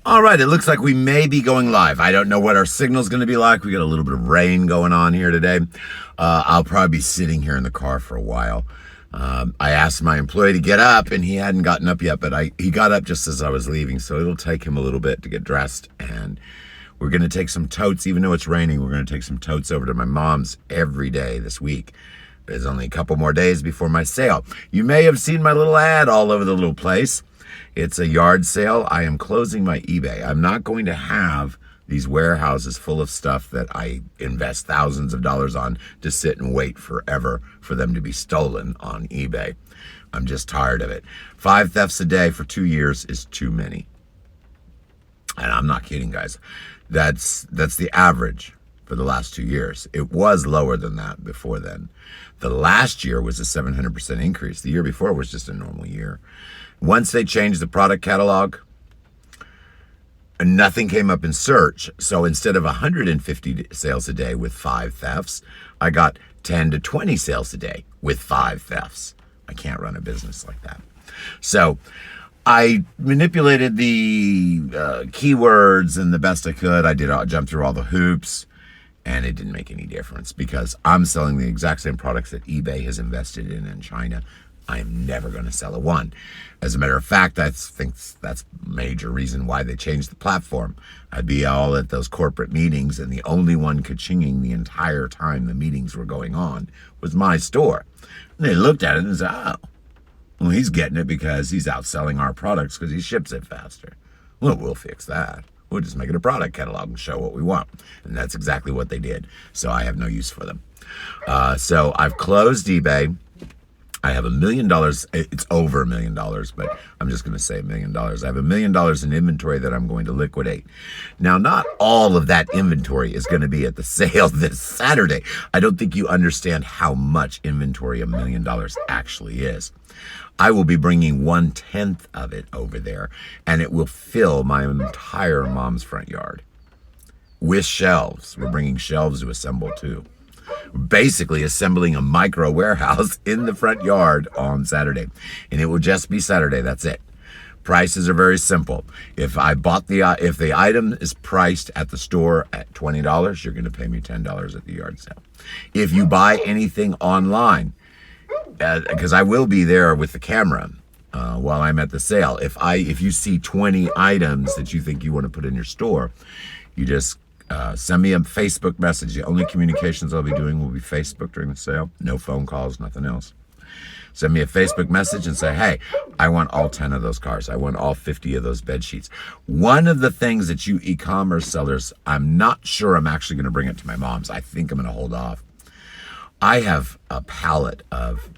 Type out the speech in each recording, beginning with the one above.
All right, it looks like we may be going live. I don't know what our signal's going to be like. We got a little bit of rain going on here today. I'll probably be sitting here in the car for a while. I asked my employee to get up, and he hadn't gotten up yet, but he got up just as I was leaving, so it'll take him a little bit to get dressed. And we're going to take some totes, even though it's raining, we're going to take some totes over to my mom's every day this week. There's only a couple more days before my sale. You may have seen my little ad all over the little place. It's a yard sale. I am closing my eBay. I'm not going to have these warehouses full of stuff that I invest thousands of dollars on to sit and wait forever for them to be stolen on eBay. I'm just tired of it. 5 thefts a day for 2 years is too many. And I'm not kidding, guys. That's the average for the last 2 years. It was lower than that before then. The last year was a 700% increase. The year before was just a normal year. Once they changed the product catalog, nothing came up in search. So instead of 150 sales a day with 5 thefts, I got 10 to 20 sales a day with 5 thefts. I can't run a business like that. So I manipulated the keywords and the best I could. I jumped through all the hoops, and it didn't make any difference because I'm selling the exact same products that eBay has invested in China. I am never going to sell a one. As a matter of fact, I think that's a major reason why they changed the platform. I'd be all at those corporate meetings, and the only one ka-chinging the entire time the meetings were going on was my store. And they looked at it and said, oh, well, he's getting it because he's outselling our products because he ships it faster. Well, we'll fix that. We'll just make it a product catalog and show what we want. And that's exactly what they did. So I have no use for them. So I've closed eBay. I have $1 million. It's over $1 million, but I'm just going to say $1 million. I have $1 million in inventory that I'm going to liquidate. Now, not all of that inventory is going to be at the sale this Saturday. I don't think you understand how much inventory $1 million actually is. I will be bringing 1/10 of it over there, and it will fill my entire mom's front yard with shelves. We're bringing shelves to assemble too. Basically assembling a micro warehouse in the front yard on Saturday, and it will just be Saturday. That's it. Prices are very simple. If the item is priced at the store at $20, you're going to pay me $10 at the yard sale. If you buy anything online, because I will be there with the camera while I'm at the sale. If you see 20 items that you think you want to put in your store, you just send me a Facebook message. The only communications I'll be doing will be Facebook during the sale. No phone calls, nothing else. Send me a Facebook message and say, hey, I want all 10 of those cars. I want all 50 of those bed sheets. One of the things that you e-commerce sellers, I'm not sure I'm actually going to bring it to my mom's. I think I'm going to hold off. I have a pallet of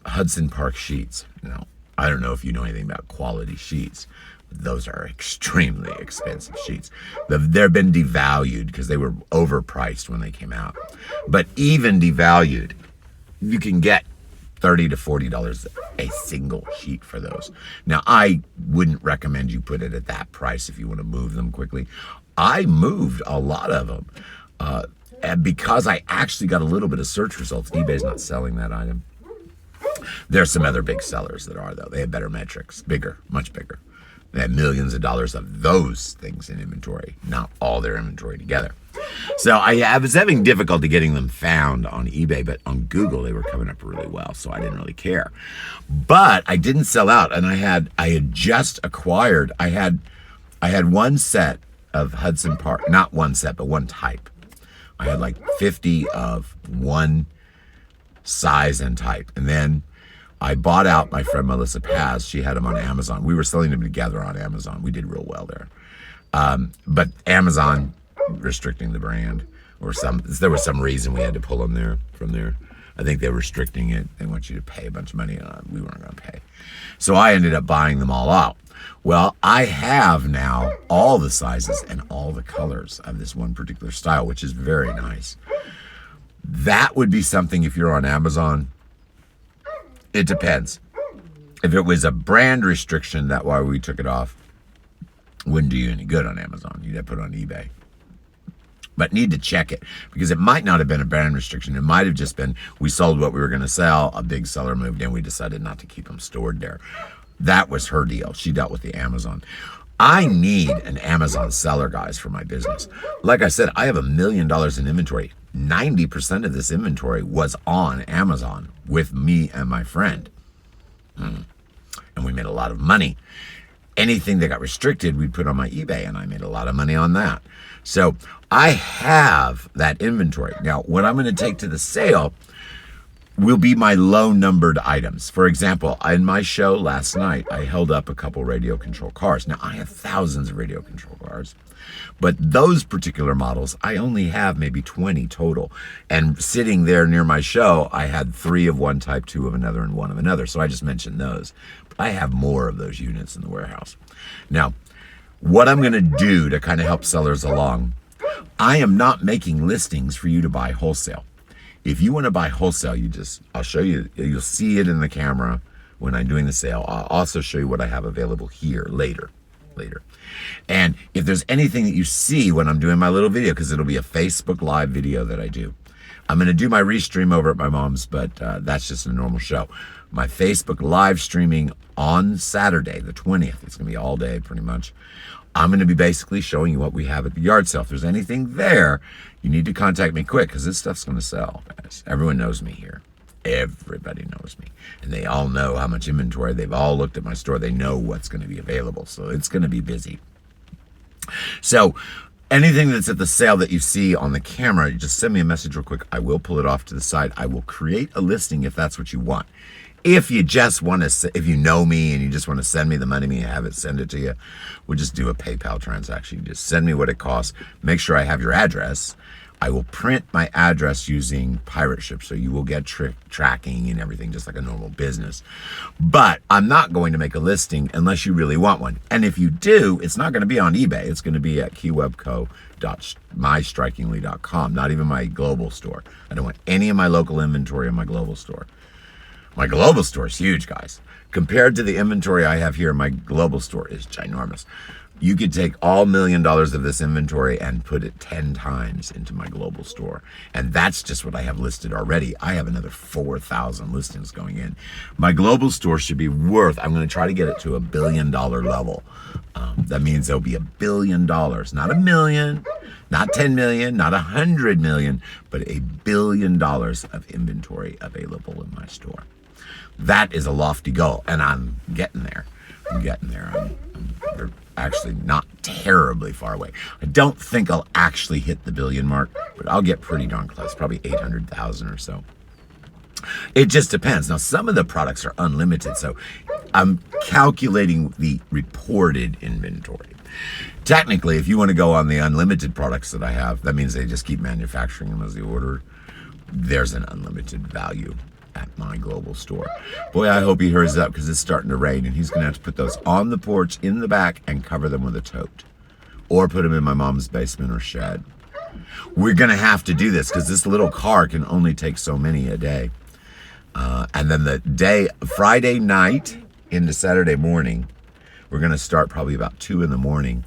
Hudson Park sheets. Now, I don't know if you know anything about quality sheets. Those are extremely expensive sheets. They've been devalued because they were overpriced when they came out. But even devalued, you can get $30 to $40 a single sheet for those. Now, I wouldn't recommend you put it at that price if you want to move them quickly. I moved a lot of them. And because I actually got a little bit of search results, eBay's not selling that item. There's some other big sellers that are, though. They have better metrics, bigger, much bigger. They have millions of dollars of those things in inventory, not all their inventory together. So I was having difficulty getting them found on eBay, but on Google they were coming up really well, so I didn't really care. But I didn't sell out, and I had just acquired. I had one set of Hudson Park, not one set, but one type. I had like 50 of one size and type. And then I bought out my friend Melissa Paz. She had them on Amazon. We were selling them together on Amazon. We did real well there. But Amazon restricting the brand, or there was some reason we had to pull them from there. I think they're restricting it. They want you to pay a bunch of money. We weren't going to pay. So I ended up buying them all out. Well, I have now all the sizes and all the colors of this one particular style, which is very nice. That would be something if you're on Amazon. It depends. If it was a brand restriction, that's why we took it off, wouldn't do you any good on Amazon. You'd have to put it on eBay. But need to check it, because it might not have been a brand restriction. It might have just been we sold what we were going to sell. A big seller moved in. We decided not to keep them stored there. That was her deal. She dealt with the Amazon. I need an Amazon seller, guys, for my business. Like I said, I have $1 million in inventory. 90% of this inventory was on Amazon with me and my friend. And we made a lot of money. Anything that got restricted, we'd put on my eBay, and I made a lot of money on that. So I have that inventory. Now, what I'm going to take to the sale will be my low-numbered items. For example, in my show last night, I held up a couple radio control cars. Now, I have thousands of radio control cars, but those particular models, I only have maybe 20 total. And sitting there near my show, I had 3 of one type, 2 of another, and 1 of another. So I just mentioned those. But I have more of those units in the warehouse. Now, what I'm going to do to kind of help sellers along, I am not making listings for you to buy wholesale. If you want to buy wholesale, I'll show you, you'll see it in the camera when I'm doing the sale. I'll also show you what I have available here later. And if there's anything that you see when I'm doing my little video, because it'll be a Facebook Live video that I do. I'm going to do my restream over at my mom's, but that's just a normal show. My Facebook Live streaming on Saturday, the 20th. It's going to be all day pretty much. I'm going to be basically showing you what we have at the yard sale. If there's anything there, you need to contact me quick because this stuff's going to sell, guys. Everyone knows me here. Everybody knows me. And they all know how much inventory. They've all looked at my store. They know what's going to be available. So it's going to be busy. So anything that's at the sale that you see on the camera, you just send me a message real quick. I will pull it off to the side. I will create a listing if that's what you want. If you just want to, if you know me and you just want to send me the money and have it send it to you, we'll just do a PayPal transaction. You just send me what it costs. Make sure I have your address. I will print my address using pirate ship, so you will get tracking and everything just like a normal business. But I'm not going to make a listing unless you really want one. And if you do, it's not going to be on eBay. It's going to be at keywebco.mystrikingly.com, not even my global store. I don't want any of my local inventory in my global store. My global store is huge, guys. Compared to the inventory I have here, my global store is ginormous. You could take all $1 million of this inventory and put it 10 times into my global store. And that's just what I have listed already. I have another 4,000 listings going in. My global store should be worth, I'm going to try to get it to $1 billion level. That means there'll be $1 billion, not a million, not 10 million, not 100 million, but $1 billion of inventory available in my store. That is a lofty goal, and I'm getting there. They're actually not terribly far away. I don't think I'll actually hit the billion mark, but I'll get pretty darn close, probably 800,000 or so. It just depends. Now, some of the products are unlimited, so I'm calculating the reported inventory. Technically, if you want to go on the unlimited products that I have, that means they just keep manufacturing them as they order. There's an unlimited value at my global store. Boy, I hope he hurries up because it's starting to rain and he's going to have to put those on the porch in the back and cover them with a tote or put them in my mom's basement or shed. We're going to have to do this because this little car can only take so many a day. And then Friday night into Saturday morning, we're going to start probably about 2 in the morning.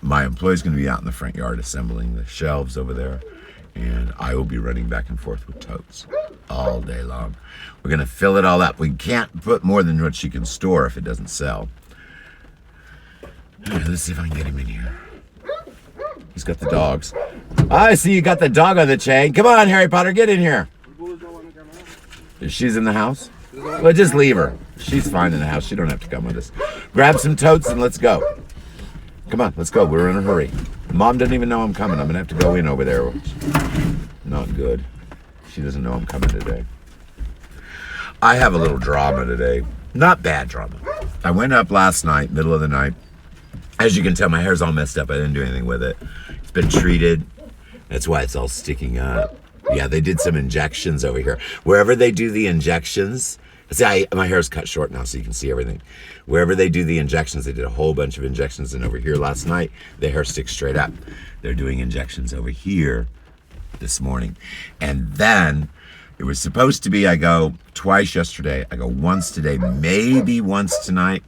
My employee's going to be out in the front yard assembling the shelves over there. And I will be running back and forth with totes all day long. We're going to fill it all up. We can't put more than what she can store if it doesn't sell. Let's see if I can get him in here. He's got the dogs. I see you got the dog on the chain. Come on, Harry Potter, get in here. She's in the house? Well, just leave her. She's fine in the house. She don't have to come with us. Grab some totes and let's go. Come on, let's go. We're in a hurry. Mom doesn't even know I'm coming. I'm going to have to go in over there. Not good. She doesn't know I'm coming today. I have a little drama today. Not bad drama. I went up last night, middle of the night. As you can tell, my hair's all messed up. I didn't do anything with it. It's been treated. That's why it's all sticking up. Yeah, they did some injections over here. Wherever they do the injections, see, my hair's cut short now so you can see everything. Wherever they do the injections, they did a whole bunch of injections. And over here last night, the hair sticks straight up. They're doing injections over here this morning. And then it was supposed to be I go twice yesterday. I go once today, maybe once tonight.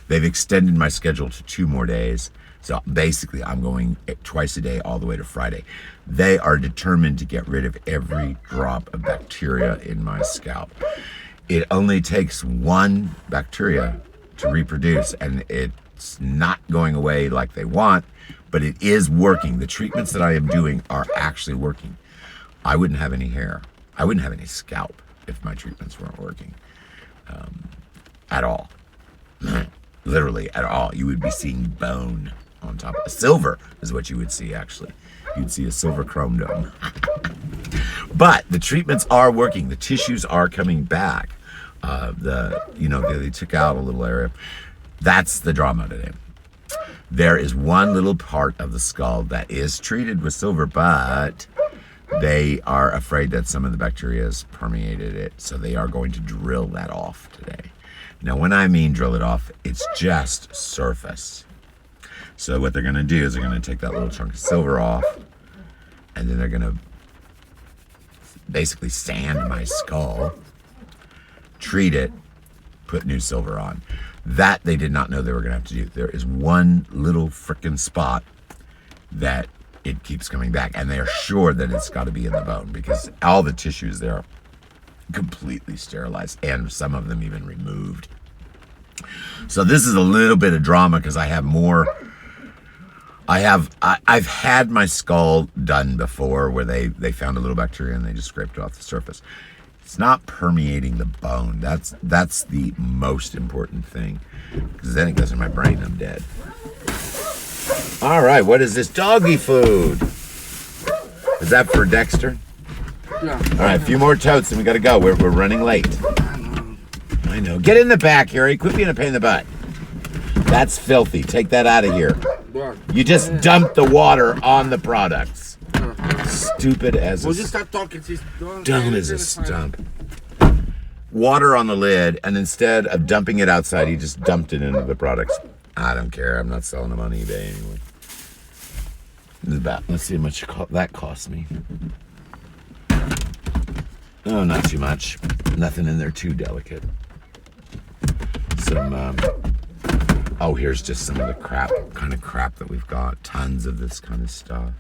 They've extended my schedule to 2 more days. So basically, I'm going twice a day all the way to Friday. They are determined to get rid of every drop of bacteria in my scalp. It only takes one bacteria to reproduce, and it's not going away like they want, but it is working. The treatments that I am doing are actually working. I wouldn't have any hair. I wouldn't have any scalp if my treatments weren't working at all. Literally at all. You would be seeing bone on top of it. Silver is what you would see, actually. You'd see a silver chrome dome. But the treatments are working. The tissues are coming back. They took out a little area. That's the drama today. There is one little part of the skull that is treated with silver, but they are afraid that some of the bacteria has permeated it, so they are going to drill that off today. Now, when I mean drill it off, it's just surface. So what they're going to do is they're going to take that little chunk of silver off, and then they're going to basically sand my skull, treat it, put new silver on. That they did not know they were going to have to do. There is one little frickin' spot that it keeps coming back, and they are sure that it's got to be in the bone because all the tissues there are completely sterilized, and some of them even removed. So this is a little bit of drama because I have more. I've had my skull done before where they found a little bacteria and they just scraped it off the surface. It's not permeating the bone. That's the most important thing, because then it goes in my brain. I'm dead. All right, what is this doggy food? Is that for Dexter? Yeah. All right, a few more totes and we gotta go. We're running late. I know. Get in the back, Harry. Quit being a pain in the butt. That's filthy. Take that out of here. You just dumped the water on the products. Stupid as a... We'll just start talking. Dumb as a stump. Water on the lid, and instead of dumping it outside, he just dumped it into the products. I don't care. I'm not selling them on eBay anyway. Let's see how much that cost me. Oh, not too much. Nothing in there too delicate. Some, here's just some of the kind of crap that we've got. Tons of this kind of stuff.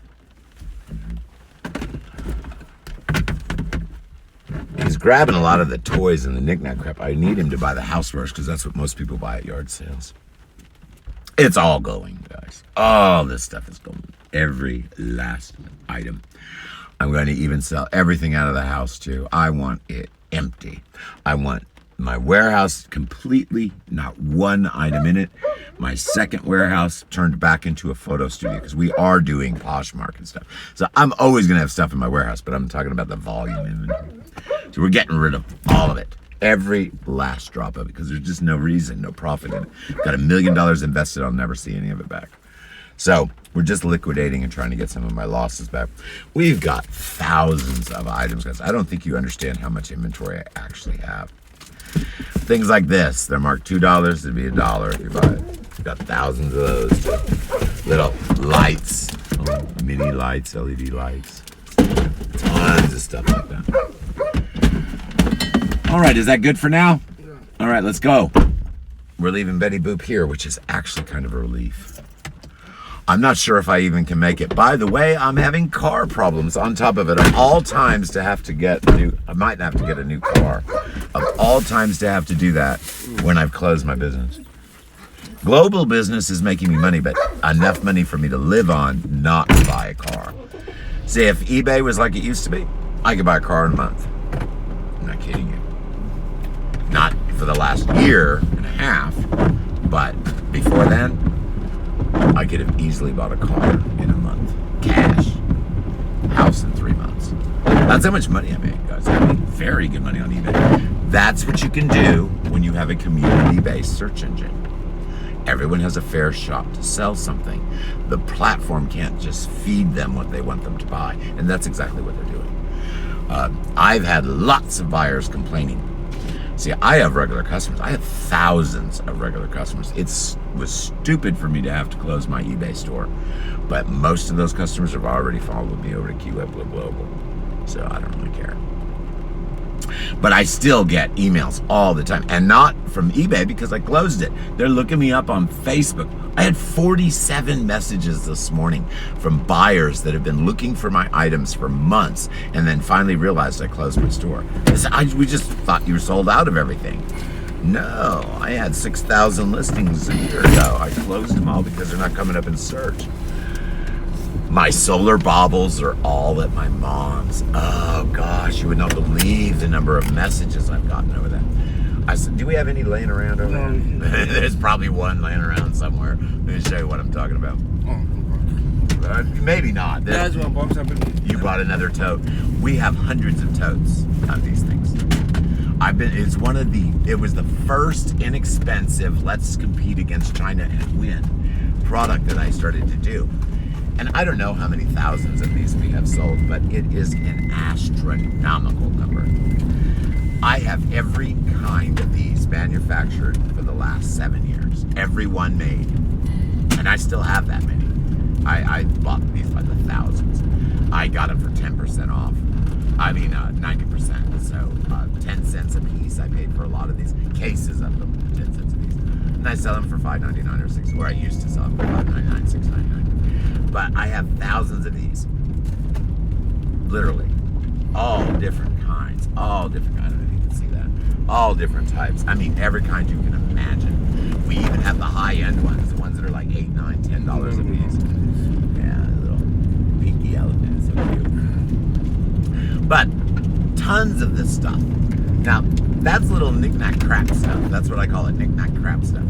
He's grabbing a lot of the toys and the knick-knack crap. I need him to buy the housewares because that's what most people buy at yard sales. It's all going, guys. All this stuff is going. Every last item. I'm going to even sell everything out of the house too. I want it empty. I want my warehouse completely, not one item in it. My second warehouse turned back into a photo studio because we are doing Poshmark and stuff. So I'm always going to have stuff in my warehouse, but I'm talking about the volume inventory. So we're getting rid of all of it. Every last drop of it, because there's just no reason, no profit in it. Got $1 million invested, I'll never see any of it back. So we're just liquidating and trying to get some of my losses back. We've got thousands of items, guys. I don't think you understand how much inventory I actually have. Things like this, they're marked $2, it'd be $1 if you buy it. We've got thousands of those too. Little lights, mini lights, LED lights. Tons of stuff like that. All right, is that good for now? Yeah. All right, let's go. We're leaving Betty Boop here, which is actually kind of a relief. I'm not sure if I even can make it. By the way, I'm having car problems on top of it. Of all times to have to get I might have to get a new car. Of all times to have to do that when I've closed my business. Global business is making me money, but enough money for me to live on, not to buy a car. See, if eBay was like it used to be, I could buy a car in a month. I'm not kidding you. Not for the last year and a half, but before then, I could have easily bought a car in a month. Cash. House in 3 months. That's how much money I made, guys. I made very good money on eBay. That's what you can do when you have a community-based search engine. Everyone has a fair shot to sell something. The platform can't just feed them what they want them to buy, and that's exactly what they're doing. I've had lots of buyers complaining. See, I have regular customers. I have thousands of regular customers. It was stupid for me to have to close my eBay store, but most of those customers have already followed me over to Keywebco Global, so I don't really care. But I still get emails all the time, and not from eBay because I closed it. They're looking me up on Facebook. I had 47 messages this morning from buyers that have been looking for my items for months and then finally realized I closed my store. We just thought you were sold out of everything. No, I had 6,000 listings a year ago. I closed them all because they're not coming up in search. My solar baubles are all at my mom's. Oh gosh, you would not believe the number of messages I've gotten over that. I said, do we have any laying around over there? There's probably one laying around somewhere. Let me show you what I'm talking about. Maybe not. You bought another tote. We have hundreds of totes on these things. It was the first inexpensive, let's compete against China and win product that I started to do. And I don't know how many thousands of these we have sold, but it is an astronomical number. I have every kind of these manufactured for the last 7 years. Every one made. And I still have that many. I bought these by the thousands. I got them for 10% off. 90%. So 10 cents a piece I paid for a lot of these. Cases of them, 10 cents a piece. And I sell them for $5.99 or $6, where I used to sell them for $5.99, $6.99. But I have thousands of these. Literally. All different kinds. All different kinds. I don't know if you can see that. All different types. I mean, every kind you can imagine. We even have the high-end ones. The ones that are like $8, $9, $10 a piece. Yeah, little pinky elephant. So cute. But tons of this stuff. Now, that's little knick-knack crap stuff. That's what I call it, knick-knack crap stuff.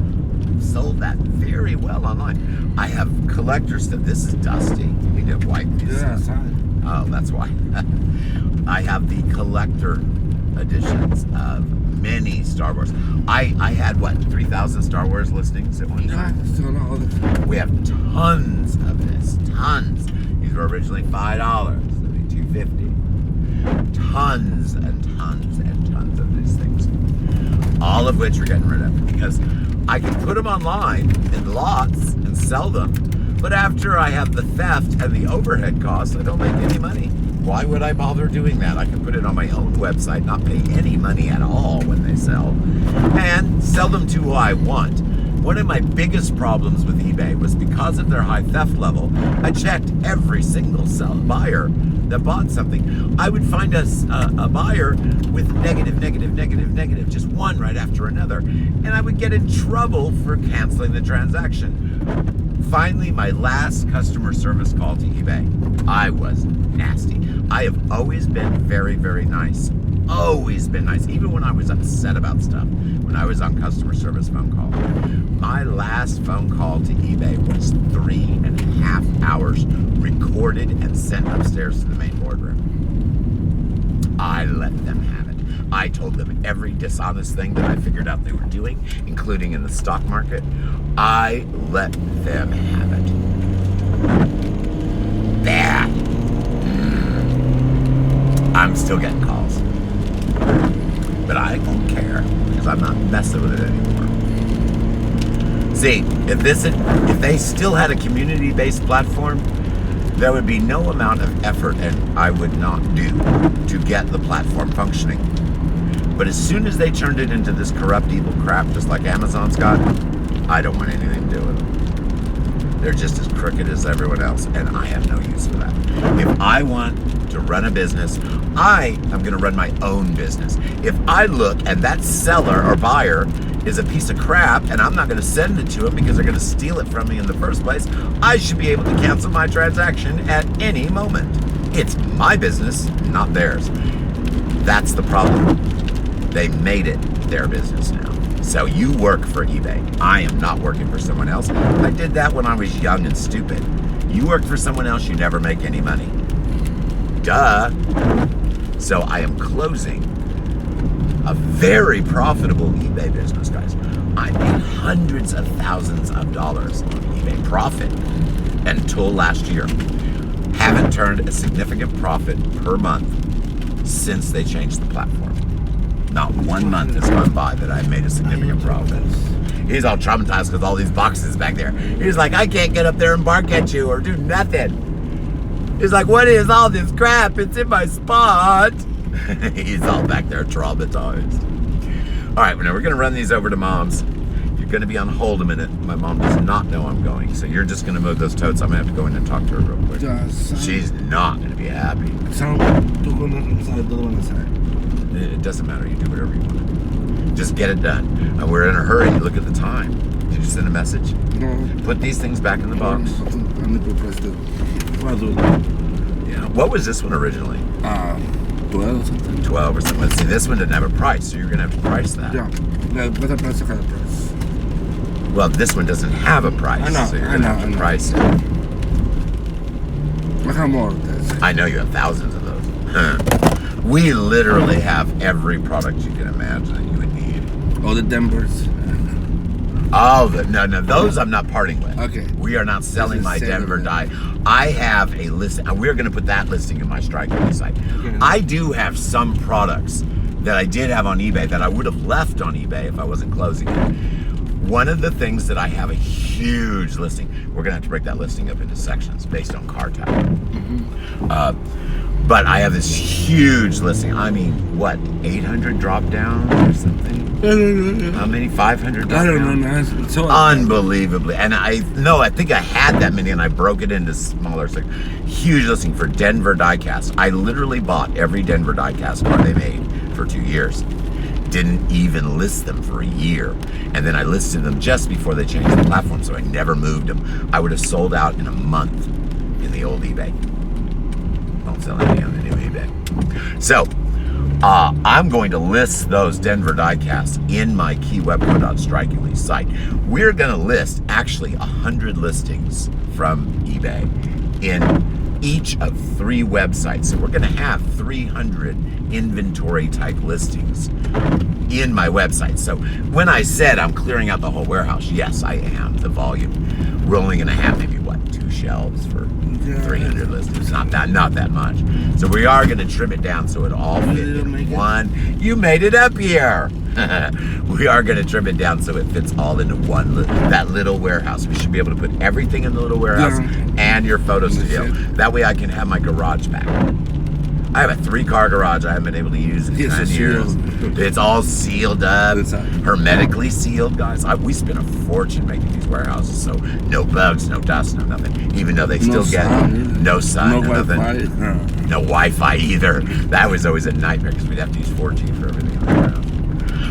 Sold that very well online. I have collector stuff. This is dusty. You need to wipe these. Yeah, oh, that's why. I have the collector editions of many Star Wars. I had, 3,000 Star Wars listings at one time? We have tons of this. Tons. These were originally $5. They'll be $2.50. Tons and tons and tons of these things. All of which we're getting rid of because I can put them online in lots and sell them, but after I have the theft and the overhead costs, I don't make any money. Why would I bother doing that? I can put it on my own website, not pay any money at all when they sell, and sell them to who I want. One of my biggest problems with eBay was because of their high theft level, I checked every single buyer that bought something. I would find a buyer with negative, just one right after another, and I would get in trouble for canceling the transaction. Finally, my last customer service call to eBay, I was nasty. I have always been very, very nice. Always been nice, even when I was upset about stuff, when I was on customer service phone call. My last phone call to eBay was 3.5 hours, recorded and sent upstairs to the main boardroom. I let them have it. I told them every dishonest thing that I figured out they were doing, including in the stock market. I let them have it. That. I'm still getting calls. But I don't care because I'm not messing with it anymore. See, if they still had a community-based platform, there would be no amount of effort and I would not do to get the platform functioning. But as soon as they turned it into this corrupt, evil crap, just like Amazon's got, I don't want anything to do with them. They're just as crooked as everyone else, and I have no use for that. If I want to run a business, I am going to run my own business. If I look and that seller or buyer is a piece of crap and I'm not going to send it to them because they're going to steal it from me in the first place, I should be able to cancel my transaction at any moment. It's my business, not theirs. That's the problem. They made it their business now. So you work for eBay. I am not working for someone else. I did that when I was young and stupid. You work for someone else, you never make any money. Duh. So I am closing a very profitable eBay business, guys. I made hundreds of thousands of dollars on eBay profit until last year. Haven't turned a significant profit per month since they changed the platform. Not 1 month has gone by that I made a significant profit. He's all traumatized because all these boxes back there. He's like, I can't get up there and bark at you or do nothing. He's like, what is all this crap? It's in my spot. He's all back there traumatized. All right, now we're going to run these over to Mom's. You're going to be on hold a minute. My mom does not know I'm going, so you're just going to move those totes. I'm going to have to go in and talk to her real quick. She's not going to be happy. It doesn't matter. You do whatever you want. Just get it done. And we're in a hurry. Look at the time. Did you send a message? No. Put these things back in the box. I need to press the... Yeah. What was this one originally? 12 or something. 12 or something. Let's see, this one didn't have a price, so you're going to have to price that. Yeah. Better price, higher price. Well, this one doesn't have a price, I know, so you're going to have to price it. I have more of this. I know you have thousands of those. We literally have every product you can imagine that you would need. All the Denvers. Oh, no, those I'm not parting with. Okay. We are not selling my Denver die. I have a list, and we're going to put that listing in my Strikingly site. Okay. I do have some products that I did have on eBay that I would have left on eBay if I wasn't closing it. One of the things that I have a huge listing, we're going to have to break that listing up into sections based on car type. But I have this huge listing. I mean, what, 800 drop down or something? How many? 500 drop I down? don't know. It's so Unbelievably. And I think I had that many and I broke it into smaller sections. Huge listing for Denver diecast. I literally bought every Denver diecast car they made for 2 years. Didn't even list them for a year. And then I listed them just before they changed the platform, so I never moved them. I would have sold out in a month in the old eBay. Won't sell any on the new eBay. So, I'm going to list those Denver diecasts in my Keywebco.strikingly site. We're going to list actually 100 listings from eBay in each of 3 websites. So we're going to have 300 inventory type listings in my website. So when I said I'm clearing out the whole warehouse, yes, I am. The volume. We're only going to have maybe, what, 2 shelves for 300 listings. Not that much. So we are going to trim it down so it all fits in one. You made it up here. We are going to trim it down so it fits all into one, that little warehouse. We should be able to put everything in the little warehouse and your photo studio. That way I can have my garage back. I have a 3-car garage I haven't been able to use in 10 years. It's all sealed up, hermetically sealed, guys. We spent a fortune making these warehouses, so no bugs, no dust, no nothing. Even though they still get no sun, no nothing. No Wi-Fi either. That was always a nightmare because we'd have to use 4G for everything in the warehouse.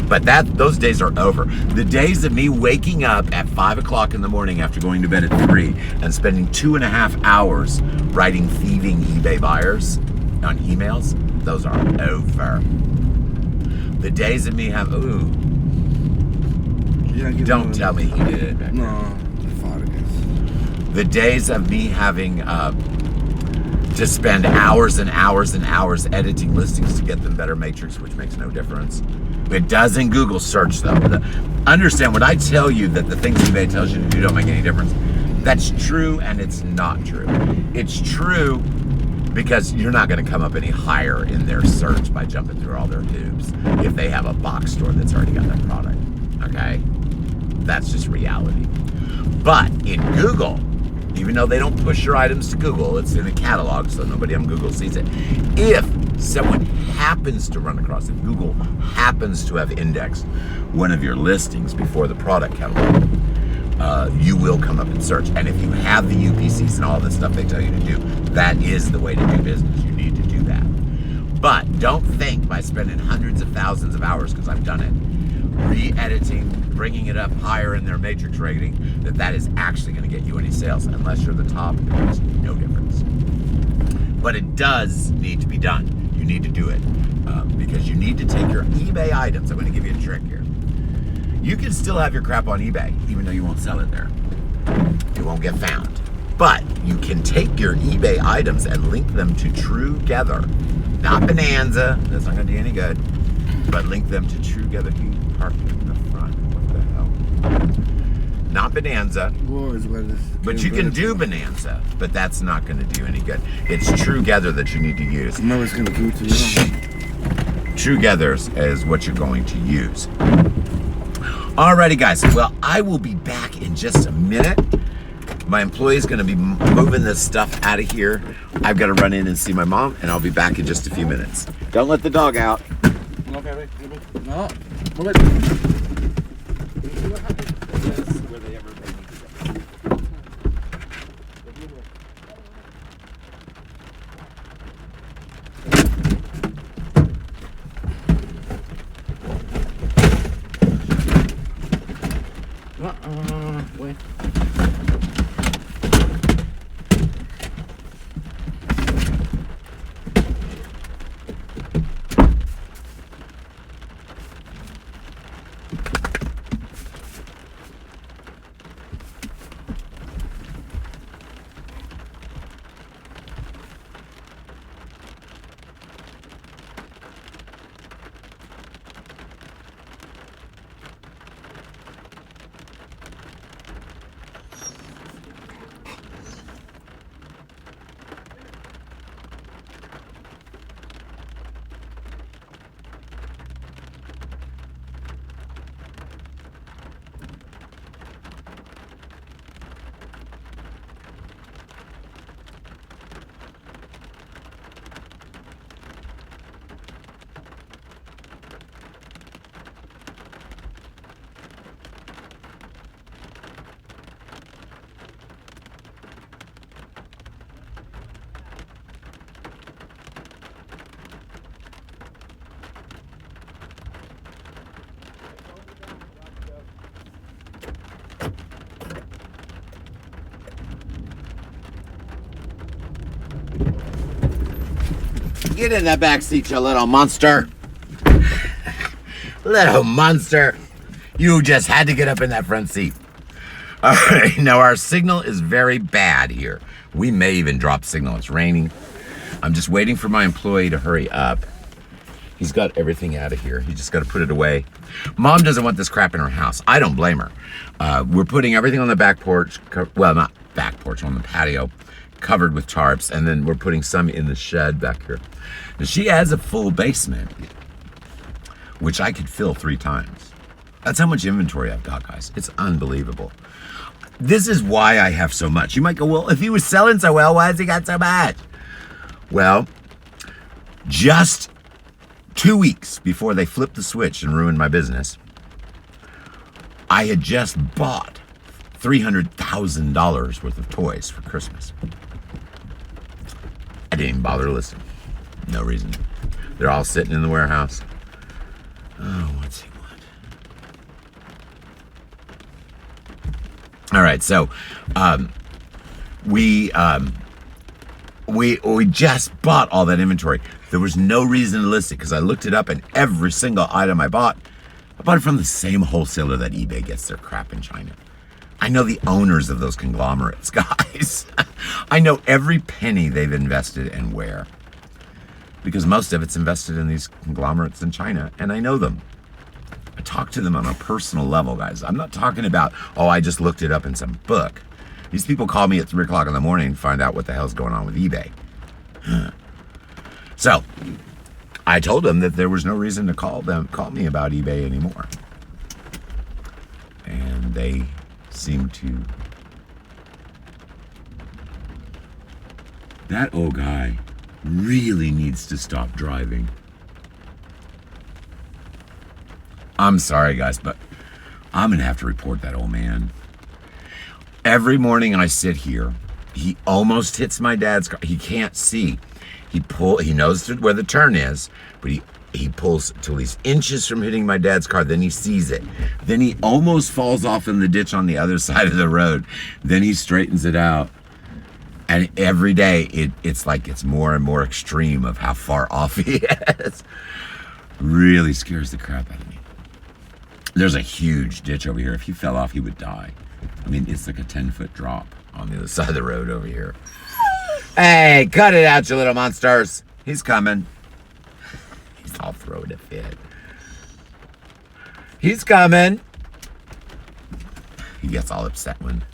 But those days are over. The days of me waking up at 5 o'clock in the morning after going to bed at 3 and spending 2.5 hours writing thieving eBay buyers on emails, those are over. The days of me have, don't tell me he did it. No, I thought it is. The days of me having to spend hours and hours and hours editing listings to get them better matrix, which makes no difference. It does in Google search though. Understand when I tell you that the things eBay tells you to do don't make any difference, that's true and it's not true. It's true because you're not going to come up any higher in their search by jumping through all their hoops if they have a box store that's already got that product, okay? That's just reality. But in Google, even though they don't push your items to Google, it's in a catalog, so nobody on Google sees it. If someone happens to run across it, Google happens to have indexed one of your listings before the product catalog, you will come up in search. And if you have the UPCs and all the stuff they tell you to do, that is the way to do business. You need to do that. But don't think by spending hundreds of thousands of hours, because I've done it, re-editing, bringing it up higher in their matrix rating, that is actually going to get you any sales. Unless you're the top, it makes no difference. But it does need to be done. You need to do it because you need to take your eBay items. I'm going to give you a trick here. You can still have your crap on eBay, even though you won't sell it there. It won't get found. But you can take your eBay items and link them to Truegether. Not Bonanza, that's not going to do any good. But link them to Truegether. You parked in the front. What the hell? Not Bonanza. But you can do Bonanza, but that's not going to do any good. It's Truegether that you need to use. No, it's going to do it to you. Truegether is what you're going to use. Alrighty, guys. Well, I will be back in just a minute. My employee is going to be moving this stuff out of here. I've got to run in and see my mom, and I'll be back in just a few minutes. Don't let the dog out. No, baby. No. Move it. way. Get in that back seat, you little monster. Little monster. You just had to get up in that front seat. All right, now our signal is very bad here. We may even drop signal. It's raining. I'm just waiting for my employee to hurry up. He's got everything out of here. He just got to put it away. Mom doesn't want this crap in her house. I don't blame her. We're putting everything on the back porch. Well, not back porch, on the patio, covered with tarps. And then we're putting some in the shed back here. Now, she has a full basement, which I could fill 3 times. That's how much inventory I've got, guys. It's unbelievable. This is why I have so much. You might go, well, if he was selling so well, why has he got so much? Well, just 2 weeks before they flipped the switch and ruined my business, I had just bought $300,000 worth of toys for Christmas. I didn't even bother to listen. No reason. They're all sitting in the warehouse. Oh, what's he want? All right, so we just bought all that inventory. There was no reason to list it because I looked it up, and every single item I bought it from the same wholesaler that eBay gets their crap in China. I know the owners of those conglomerates, guys. I know every penny they've invested and where. Because most of it's invested in these conglomerates in China, and I know them. I talk to them on a personal level, guys. I'm not talking about, oh, I just looked it up in some book. These people call me at 3 o'clock in the morning and find out what the hell's going on with eBay. So, I told them that there was no reason to call me about eBay anymore. And they seem to. That old guy really needs to stop driving. I'm sorry, guys, but I'm gonna have to report that old man. Every morning I sit here, he almost hits my dad's car. He can't see. He knows where the turn is, but he pulls till he's inches from hitting my dad's car. Then he sees it. Then he almost falls off in the ditch on the other side of the road. Then he straightens it out. And every day, it's like it's more and more extreme of how far off he is. Really scares the crap out of me. There's a huge ditch over here. If he fell off, he would die. I mean, it's like a 10-foot drop on the other side of the road over here. Hey, cut it out, you little monsters. He's coming. He's all throwing a fit. He's coming. He gets all upset when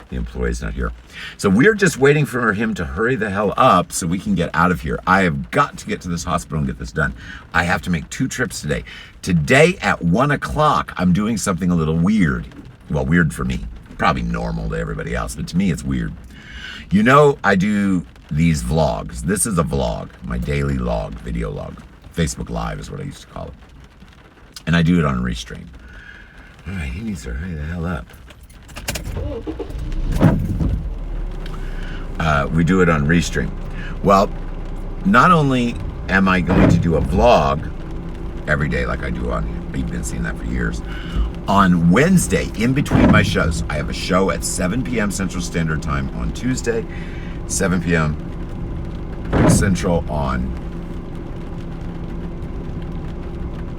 the employee's not here. So we're just waiting for him to hurry the hell up so we can get out of here. I have got to get to this hospital and get this done. I have to make 2 trips today. Today at 1 o'clock, I'm doing something a little weird. Well, weird for me. Probably normal to everybody else, but to me it's weird. You know, I do these vlogs. This is a vlog, my daily log, video log. Facebook Live is what I used to call it. And I do it on Restream. All right, he needs to hurry the hell up. We do it on Restream. Well, not only am I going to do a vlog every day like I do on here, you've been seeing that for years, On Wednesday, in between my shows, I have a show at 7 p.m. Central Standard Time on Tuesday, 7 p.m. Central on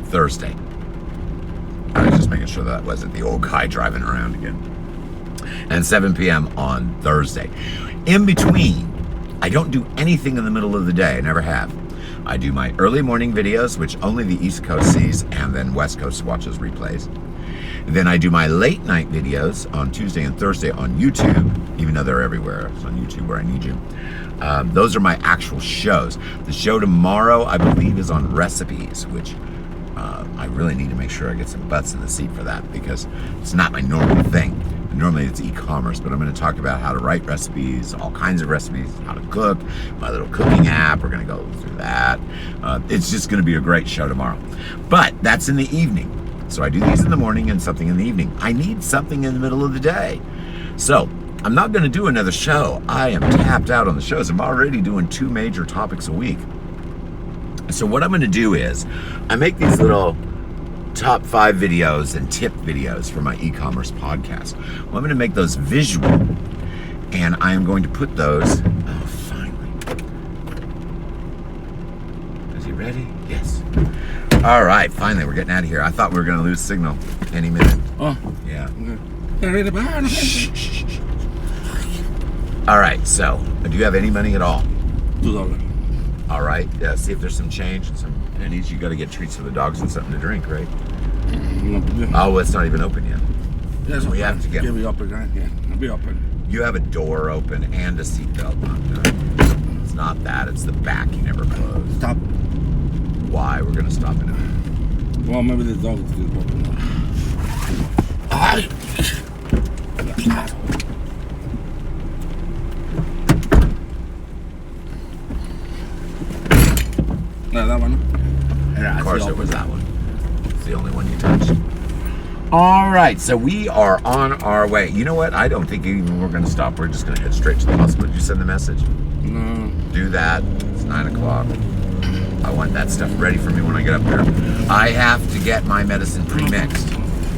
Thursday. I was just making sure that wasn't the old guy driving around again. And 7 p.m. on Thursday. In between, I don't do anything in the middle of the day. I never have. I do my early morning videos, which only the East Coast sees, and then West Coast watches replays. Then I do my late night videos on Tuesday and Thursday on YouTube, even though they're everywhere. It's on YouTube where I need you. Those are my actual shows. The show tomorrow, I believe, is on recipes, which I really need to make sure I get some butts in the seat for that because it's not my normal thing. Normally it's e-commerce, but I'm going to talk about how to write recipes, all kinds of recipes, how to cook, my little cooking app. We're going to go through that. It's just going to be a great show tomorrow. But that's in the evening. So I do these in the morning and something in the evening. I need something in the middle of the day. So I'm not going to do another show. I am tapped out on the shows. I'm already doing 2 major topics a week. So what I'm going to do is I make these little top 5 videos and tip videos for my e-commerce podcast. Well, I'm going to make those visual, and I am going to put those. Oh, finally. Is he ready? Yes. All right, finally, we're getting out of here. I thought we were going to lose signal any minute. Oh. Yeah. Okay. Shh, shh, shh. All right, so do you have any money at all? $2. All right, see if there's some change and some pennies. You got to get treats for the dogs and something to drink, right? Oh, well, it's not even open yet. Yes, we have to get. It'll be open, right? Yeah, it'll be open. You have a door open and a seatbelt not done. It's not that. It's the back you never closed. Stop. Why? We're gonna stop in a minute. Well, maybe the dog is open. No, that one. Of course, it was that one. It's the only one you touched. All right, so we are on our way. You know what? I don't think even we're going to stop. We're just going to head straight to the hospital. Did you send the message? No. Do that. It's 9 o'clock. I want that stuff ready for me when I get up there. I have to get my medicine pre-mixed.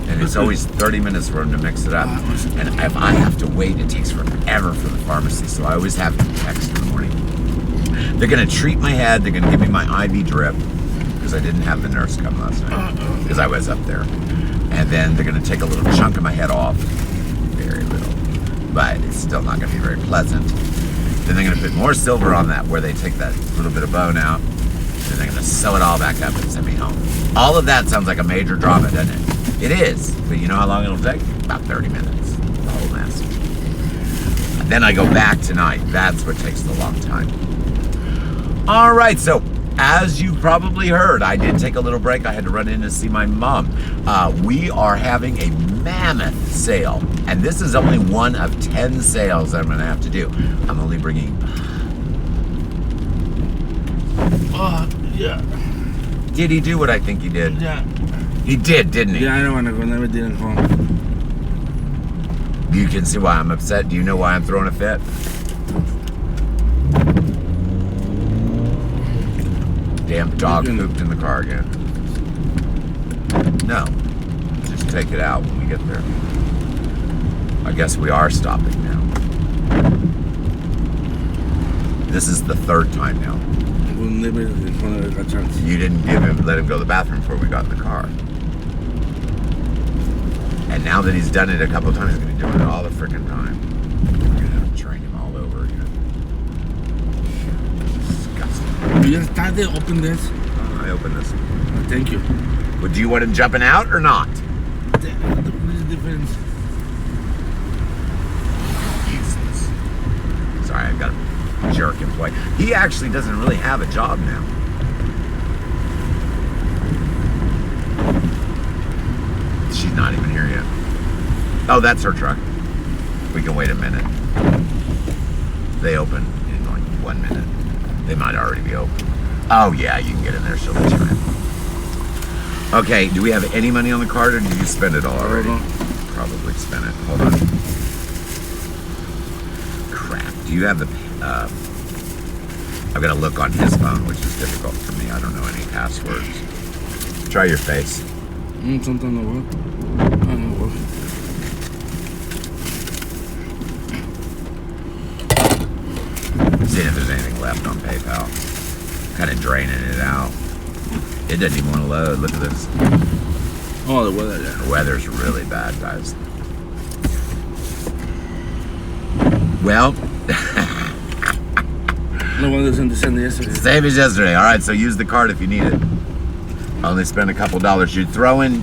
And it's always 30 minutes for them to mix it up. And if I have to wait, it takes forever for the pharmacy. So I always have them text in the morning. They're going to treat my head. They're going to give me my IV drip because I didn't have the nurse come last night because I was up there. And then they're going to take a little chunk of my head off. Very little. But it's still not going to be very pleasant. Then they're going to put more silver on that where they take that little bit of bone out. And they're going to sew it all back up and send me home. All of that sounds like a major drama, doesn't it? It is. But you know how long it'll take? About 30 minutes. The whole mess. And then I go back tonight. That's what takes the long time. All right, so as you probably heard, I did take a little break. I had to run in to see my mom. We are having a mammoth sale, and this is only one of 10 sales that I'm going to have to do. I'm only bringing... Yeah. Did he do what I think he did? Yeah. He did, didn't he? Yeah, I know when I never did it home. You can see why I'm upset. Do you know why I'm throwing a fit? Damn dog pooped in the car again. No. Just take it out when we get there. I guess we are stopping now. This is the 3rd time now. You didn't let him go to the bathroom before we got in the car. And now that he's done it a couple of times, he's going to be doing it all the freaking time. We're going to have to train him all over again. Disgusting. You just start to open this. I opened this. Thank you. Well, do you want him jumping out or not? The difference. Jesus. Sorry, I've got a jerk employee. He actually doesn't really have a job now. She's not even here yet. Oh, that's her truck. We can wait a minute. They open in like 1 minute. They might already be open. Oh yeah, you can get in there. She'll let you in. Okay, do we have any money on the card or did you spend it all already? Probably spent it. Hold on. Crap. Do you have the... I've got to look on his phone, which is difficult for me. I don't know any passwords. Try your face. Something no work. I don't work. Seeing if there's anything left on PayPal. Kind of draining it out. It doesn't even want to load. Look at this. Oh, the weather, yeah. The weather's really bad, guys. Well, No one was in the send yesterday. same as yesterday. All right, so use the card if you need it. Only spend a couple dollars. You're throwing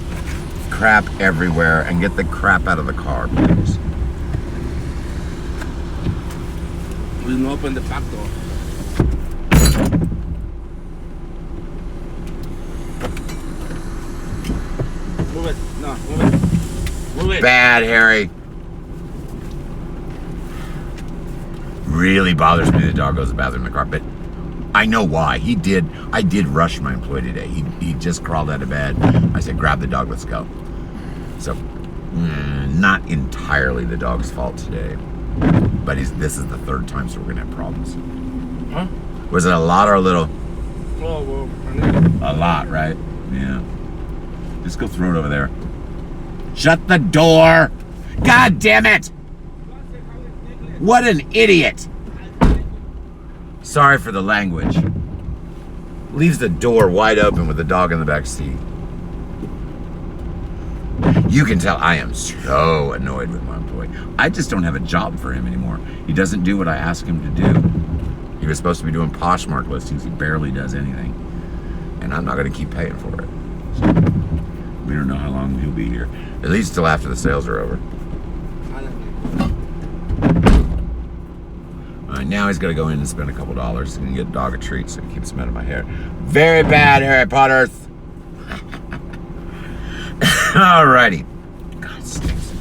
crap everywhere, and get the crap out of the car, please. We didn't open the back door. Move it. No, move it. Move it. Bad, Harry. Really bothers me the dog goes to the bathroom in the car, but I know why. I did rush my employee today. He just crawled out of bed. I said, grab the dog, let's go. So, not entirely the dog's fault today, but this is the third time, so we're gonna have problems. Huh? Was it a lot or a little? Oh, well, I need it. A lot, right? Yeah. Just go throw it over there. Shut the door! God damn it! What an idiot! Sorry for the language. Leaves the door wide open with the dog in the back seat. You can tell I am so annoyed with my employee. I just don't have a job for him anymore. He doesn't do what I ask him to do. He was supposed to be doing Poshmark listings. He barely does anything. And I'm not going to keep paying for it. So, we don't know how long he'll be here. At least till after the sales are over. Now he's got to go in and spend a couple dollars and get a dog a treat so he keeps him out of my hair. Very bad, Harry Potter. Alrighty. God, it stinks.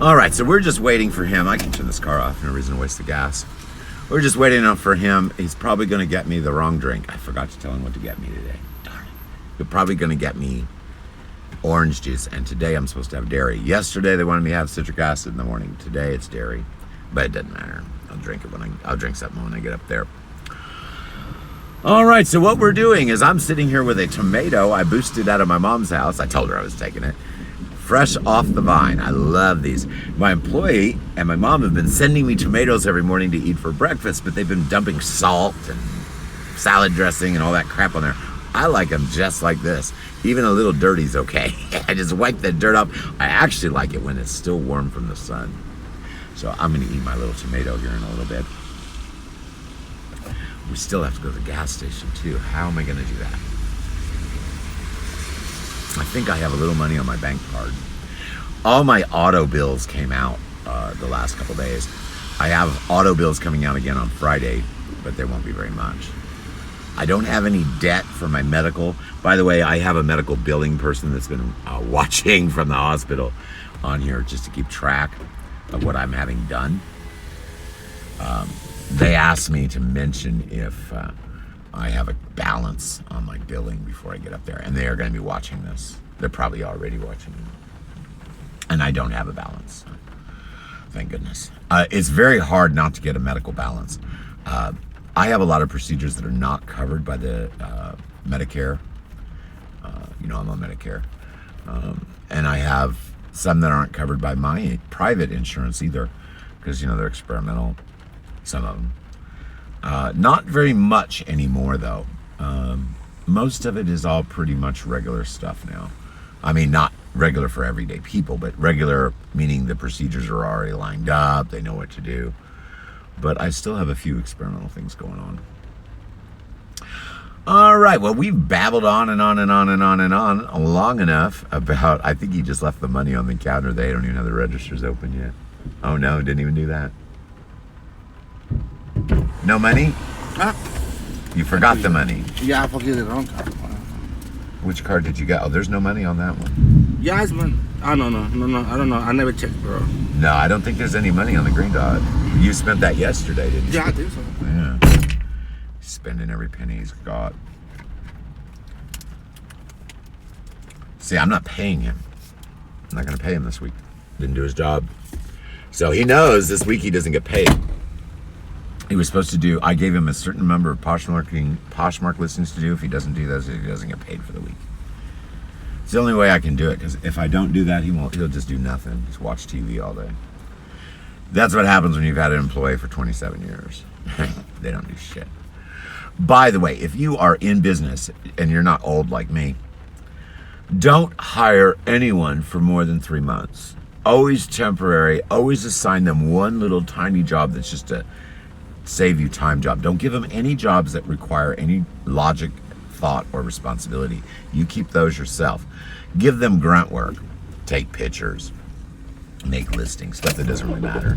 Alright, so we're just waiting for him. I can turn this car off. No reason to waste the gas. We're just waiting up for him. He's probably going to get me the wrong drink. I forgot to tell him what to get me today. Darn it. He's probably going to get me orange juice, and today I'm supposed to have dairy. Yesterday they wanted me to have citric acid in the morning. Today it's dairy, but it doesn't matter. I'll drink it I'll drink something when I get up there. All right, so what we're doing is I'm sitting here with a tomato I boosted out of my mom's house. I told her I was taking it. Fresh off the vine. I love these. My employee and my mom have been sending me tomatoes every morning to eat for breakfast, but they've been dumping salt and salad dressing and all that crap on there. I like them just like this. Even a little dirty's okay. I just wipe the dirt up. I actually like it when it's still warm from the sun. So I'm gonna eat my little tomato here in a little bit. We still have to go to the gas station too. How am I gonna do that? I think I have a little money on my bank card. All my auto bills came out the last couple days. I have auto bills coming out again on Friday, but they won't be very much. I don't have any debt for my medical. By the way, I have a medical billing person that's been watching from the hospital on here just to keep track of what I'm having done. They asked me to mention if I have a balance on my billing before I get up there, and they are going to be watching this. They're probably already watching it. And I don't have a balance. Thank goodness. It's very hard not to get a medical balance. I have a lot of procedures that are not covered by the Medicare. I'm on Medicare. And I have some that aren't covered by my private insurance either, because, they're experimental, some of them. Not very much anymore, though. Most of it is all pretty much regular stuff now. I mean, not regular for everyday people, but regular meaning the procedures are already lined up, they know what to do. But I still have a few experimental things going on. All right, well, we've babbled on and on and on and on and on long enough about, I think he just left the money on the counter. They don't even have the registers open yet. Oh, no, didn't even do that. No money? Huh? You forgot the money. Yeah, I forget the wrong card. Which card did you get? Oh, there's no money on that one. Yes, man. I don't know. I don't know. I never checked, bro. No, I don't think there's any money on the green dot. You spent that yesterday, didn't you? Yeah, I think so. Yeah. Spending every penny he's got. See, I'm not paying him. I'm not going to pay him this week. Didn't do his job. So he knows this week he doesn't get paid. He was supposed to do, I gave him a certain number of Poshmark listings to do. If he doesn't do those, he doesn't get paid for the week. It's the only way I can do it, because if I don't do that, he'll just do nothing. Just watch TV all day. That's what happens when you've had an employee for 27 years. They don't do shit. By the way, if you are in business and you're not old like me, don't hire anyone for more than 3 months. Always temporary. Always assign them one little tiny job that's just a save you time job. Don't give them any jobs that require any logic, thought, or responsibility. You keep those yourself. Give them grunt work. Take pictures. Make listings. Stuff that doesn't really matter.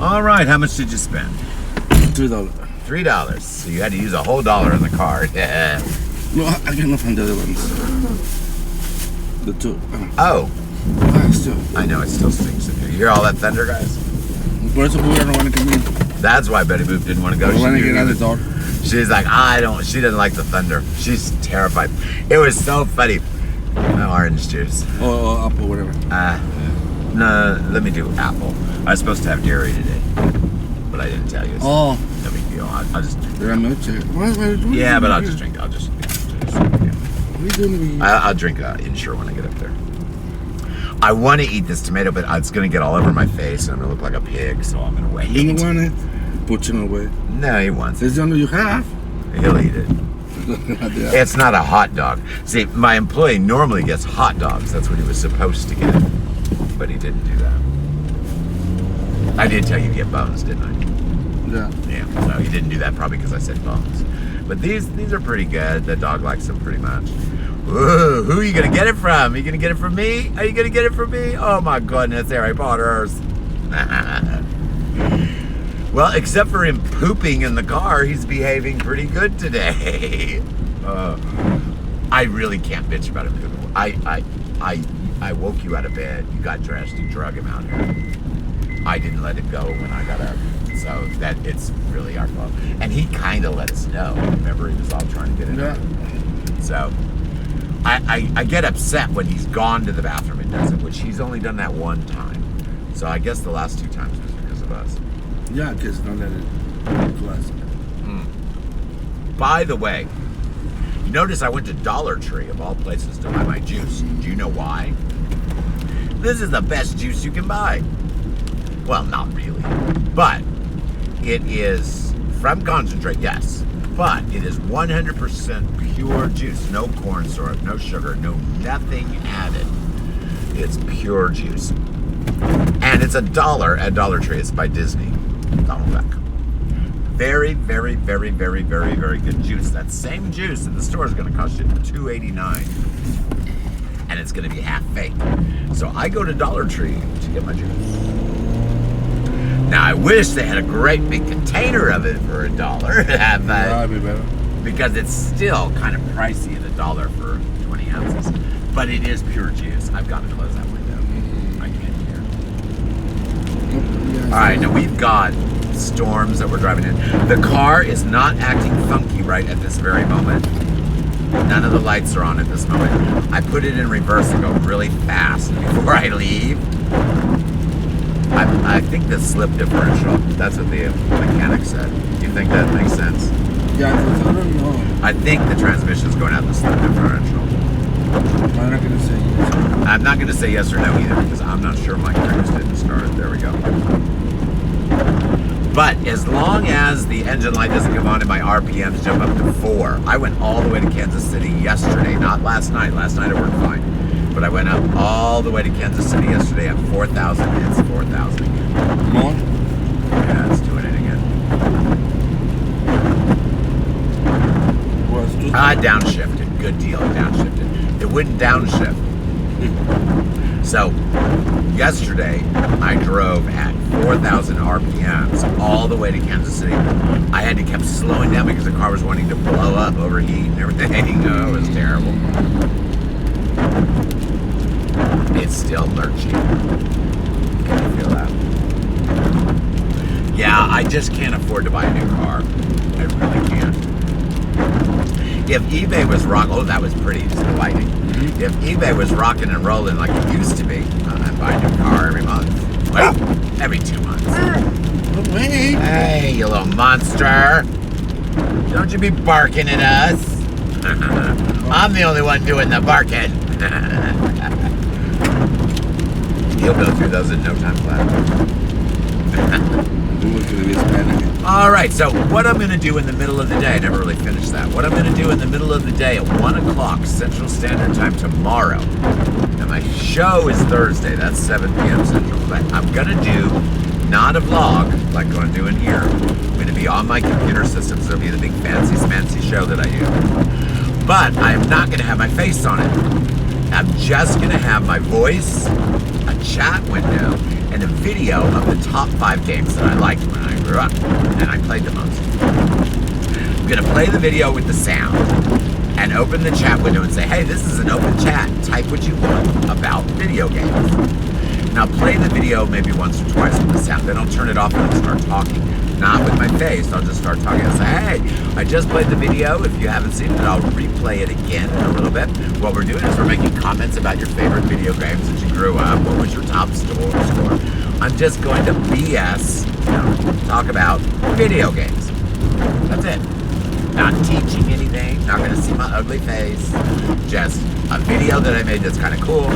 All right, how much did you spend? $3. $3. So you had to use a whole $1 in the card. Yeah. No, I can't find the other ones. The two. Oh. Still. I know, it still stinks in here. You hear all that thunder, guys? Por eso no want to come in. That's why Betty Boop didn't want to go. I want to get out of the door. She's like, she doesn't like the thunder. She's terrified. It was so funny. Orange juice. Or apple, whatever. No, let me do apple. I was supposed to have dairy today, but I didn't tell you. So no big deal. I'll just drink. Yeah, but I'll just drink. I'll just What are you doing? I'll drink Ensure when I get up there. I want to eat this tomato, but it's going to get all over my face and I'm going to look like a pig, so I'm going to wait. You don't want it? Put it away. No, he wants it. It's the only you have. He'll eat it. It's not a hot dog. See, my employee normally gets hot dogs. That's what he was supposed to get. But he didn't do that. I did tell you to get bones, didn't I? Yeah. Yeah. No, he didn't do that probably because I said bones. But these are pretty good. The dog likes them pretty much. Ooh, who are you going to get it from? Are you going to get it from me? Are you going to get it from me? Oh my goodness, Harry Potter's. Well, except for him pooping in the car, he's behaving pretty good today. I really can't bitch about him pooping. I woke you out of bed. You got dressed. You drug him out here. I didn't let him go when I got up. So it's really our fault. And he kind of let us know. Remember, he was all trying to get in there. So I get upset when he's gone to the bathroom and does it, which he's only done that one time. So I guess the last 2 times was because of us. Yeah, because don't let it class. By the way, you notice I went to Dollar Tree, of all places, to buy my juice. Do you know why? This is the best juice you can buy. Well, not really. But it is from concentrate, yes. But it is 100% pure juice. No corn syrup, no sugar, nothing added. It's pure juice. And it's $1 at Dollar Tree. It's by Disney. Donald Duck. Very, very, very, very, very, very good juice. That same juice in the store is going to cost you $2.89. And it's going to be half fake. So I go to Dollar Tree to get my juice. Now I wish they had a great big container of it for $1. That'd be better. Because it's still kind of pricey at $1 for 20 ounces. But it is pure juice. I've got to close that window. I can't hear. All right, now we've got storms that we're driving in. The car is not acting funky right at this very moment. None of the lights are on at this moment. I put it in reverse and go really fast before I leave. I think the slip differential, that's what the mechanic said. Do you think that makes sense? Yeah, I don't know. I think the transmission's going out the slip differential. I'm not going to say yes. I'm not going to say yes or no either because I'm not sure my cruise didn't start. There we go. But as long as the engine light doesn't come on and my RPMs jump up to 4, I went all the way to Kansas City yesterday, not last night. Last night I worked fine. But I went up all the way to Kansas City yesterday at 4,000. It's 4,000 again. More? Yeah, it's doing it again. Downshifted. Good deal, downshifted. It wouldn't downshift. So, yesterday, I drove at 4,000 RPMs all the way to Kansas City. I had to keep slowing down because the car was wanting to blow up, overheat, and everything. Oh, it was terrible. It's still lurching. Can you feel that? Yeah, I just can't afford to buy a new car. I really can't. If eBay was that was pretty, just the lighting. If eBay was rocking and rolling like it used to be, I'd buy a new car every month. Well, every 2 months. Wait. Hey, you little monster. Don't you be barking at us. I'm the only one doing the barking. You'll go through those in no time flat. All right, so what I'm going to do in the middle of the day, I never really finished that. What I'm going to do in the middle of the day at 1 o'clock Central Standard Time tomorrow. Now, my show is Thursday. That's 7 p.m. Central. But I'm going to do not a vlog like I'm doing here. I'm going to be on my computer systems. It'll be the big fancy show that I do. But I'm not going to have my face on it. I'm just going to have my voice, a chat window, and a video of the top 5 games that I liked when I grew up and I played the most. I'm going to play the video with the sound and open the chat window and say, hey, this is an open chat. Type what you want about video games. And I'll play the video maybe once or twice with the sound. Then I'll turn it off and I'll start talking. Not with my face. I'll just start talking and say, hey, I just played the video. If you haven't seen it, I'll replay it again in a little bit. What we're doing is we're making comments about your favorite video games that you grew up. What was your top score? I'm just going to BS, talk about video games. That's it. Not teaching anything. Not going to see my ugly face. Just a video that I made that's kind of cool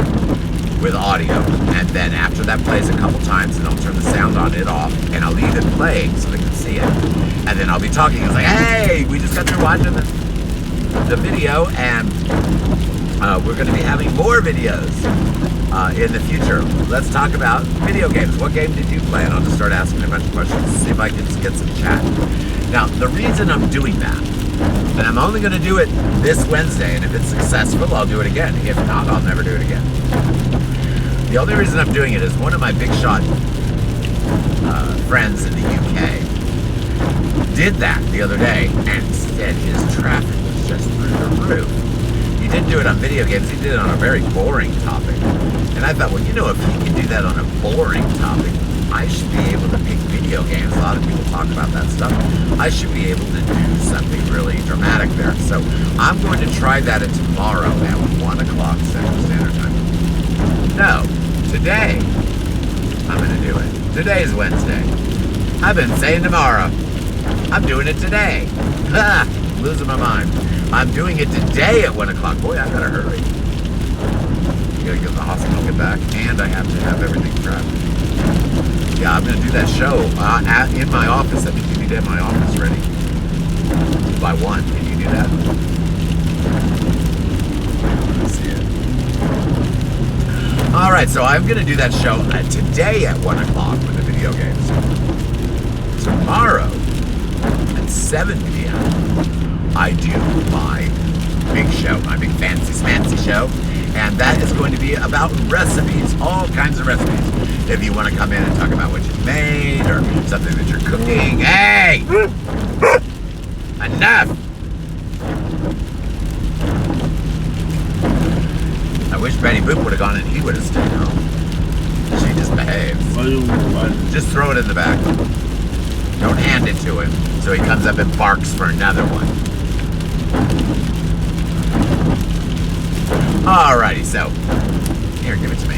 with audio. And then after that plays a couple times, and I'll turn the sound on it off, and I'll leave it playing so they can see it. And then I'll be talking. It's like, hey, we just got through watching the video, and we're going to be having more videos in the future. Let's talk about video games. What game did you play? And I'll just start asking a bunch of questions to see if I can get some chat. Now, the reason I'm doing that, and I'm only going to do it this Wednesday, and if it's successful, I'll do it again. If not, I'll never do it again. The only reason I'm doing it is one of my big shot friends in the UK did that the other day and said his traffic was just through the roof. He didn't do it on video games, he did it on a very boring topic. And I thought, well, you know, if he can do that on a boring topic, I should be able to pick video games. A lot of people talk about that stuff. I should be able to do something really dramatic there. So I'm going to try that tomorrow at 1 o'clock Central Standard Time. No, today I'm going to do it. Today is Wednesday. I've been saying tomorrow. I'm doing it today. I'm losing my mind. I'm doing it today at 1 o'clock. Boy, I gotta hurry. I gotta get to the hospital, get back, and I have to have everything prepped. Yeah, I'm gonna do that show in my office. I think you need to have my office ready by 1. Can you do that? Let's see it. All right, so I'm gonna do that show today at 1 o'clock with the video games. Tomorrow at 7 p.m. I do my big show, my big fancy show, and that is going to be about recipes, all kinds of recipes. If you want to come in and talk about what you made or something that you're cooking, hey! Enough! I wish Betty Boop would have gone and he would have stayed home. She just behaves. Just throw it in the back. Don't hand it to him so he comes up and barks for another one. Alrighty, so here, give it to me.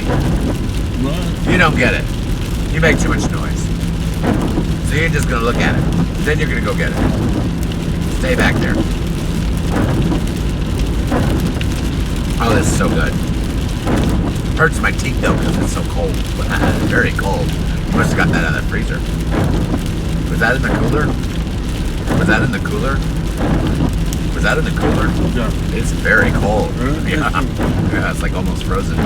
You don't get it. You make too much noise. So you're just gonna look at it. Then you're gonna go get it. Stay back there. Oh, this is so good. Hurts my teeth though because it's so cold. Very cold. You must have got that out of the freezer. Was that in the cooler? Was that in the cooler? Was that in the cooler? Yeah. It's very cold. Yeah, it's like almost frozen.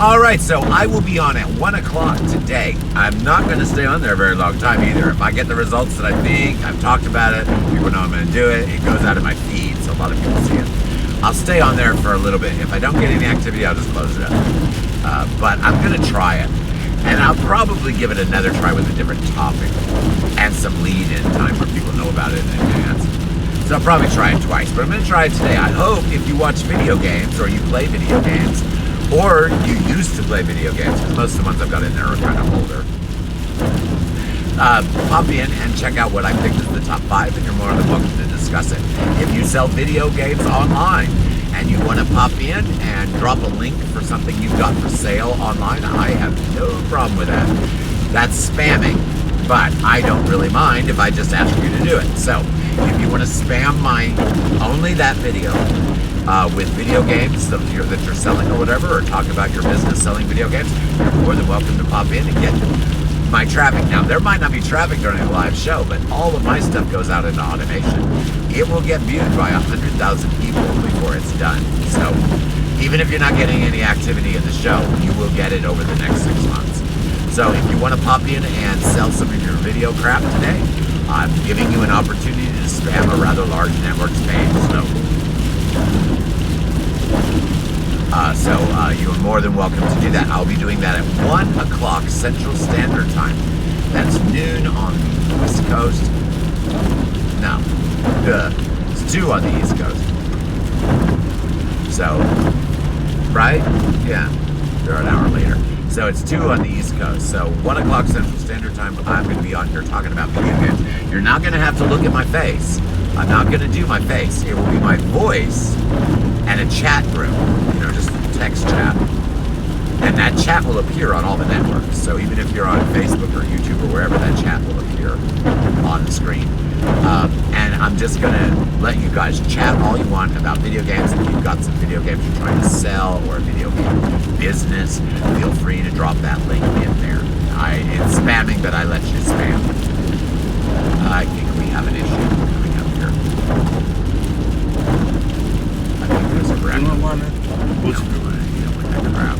All right, so I will be on at 1 o'clock today. I'm not going to stay on there a very long time either. If I get the results that I think, I've talked about it, people know I'm going to do it, it goes out of my feed, so a lot of people see it. I'll stay on there for a little bit. If I don't get any activity, I'll just close it up. But I'm going to try it. And I'll probably give it another try with a different topic and some lead-in time where people know about it in advance. So I'll probably try it twice, but I'm going to try it today. I hope if you watch video games or you play video games or you used to play video games, because most of the ones I've got in there are kind of older, pop in and check out what I picked as the top 5, and you're more than welcome to discuss it. If you sell video games online and you want to pop in and drop a link for something you've got for sale online, I have no problem with that. That's spamming, but I don't really mind if I just ask you to do it. So if you want to spam my only that video with video games that you're selling or whatever, or talk about your business selling video games, you're more than welcome to pop in and get my traffic. Now, there might not be traffic during a live show, but all of my stuff goes out into automation. It will get viewed by 100,000 people before it's done. So even if you're not getting any activity in the show, you will get it over the next 6 months. So if you want to pop in and sell some of your video crap today, I'm giving you an opportunity to spam a rather large network page. So you are more than welcome to do that. I'll be doing that at 1 o'clock Central Standard Time. That's noon on the East Coast. No, it's 2 on the East Coast. So, right? Yeah, they're an hour later. So it's 2 on the East Coast. So 1 o'clock Central Standard Time, I'm going to be on here talking about video games. You're not going to have to look at my face. I'm not going to do my face. It will be my voice and a chat room, just text chat. And that chat will appear on all the networks. So even if you're on Facebook or YouTube or wherever, that chat will appear on the screen. And I'm just going to let you guys chat all you want about video games. If you've got some video games you're trying to sell or a video game business, feel free to drop that link in there. It's spamming, but I let you spam. I think we have an issue coming up here. I think there's a wreck. Crap.